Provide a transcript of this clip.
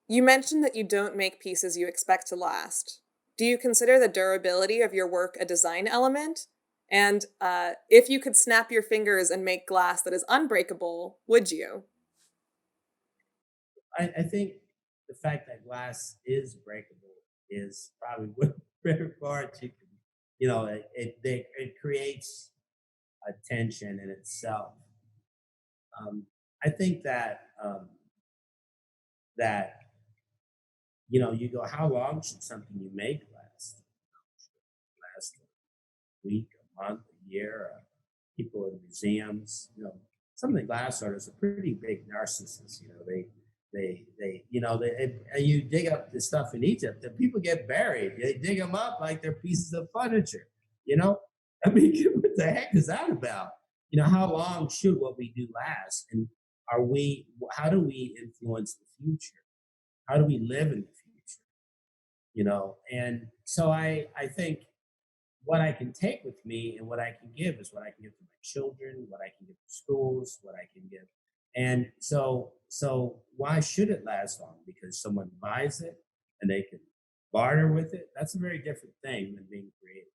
You mentioned that you don't make pieces you expect to last. Do you consider the durability of your work a design element? And if you could snap your fingers and make glass that is unbreakable, would you? I think the fact that glass is breakable is probably what very part you can, it creates a tension in itself. I think that you go, how long should something you make last? Should it last a week, a month, a year? People in museums, some of the glass artists are pretty big narcissists. And you dig up the stuff in Egypt, and people get buried. They dig them up like they're pieces of furniture. You know, I mean, what the heck is that about? How long should what we do last? And are we? How do we influence the future? How do we live in the future? And so I think what I can take with me and what I can give is what I can give to my children, what I can give to schools, what I can give. And so why should it last long? Because someone buys it and they can barter with it. That's a very different thing than being creative.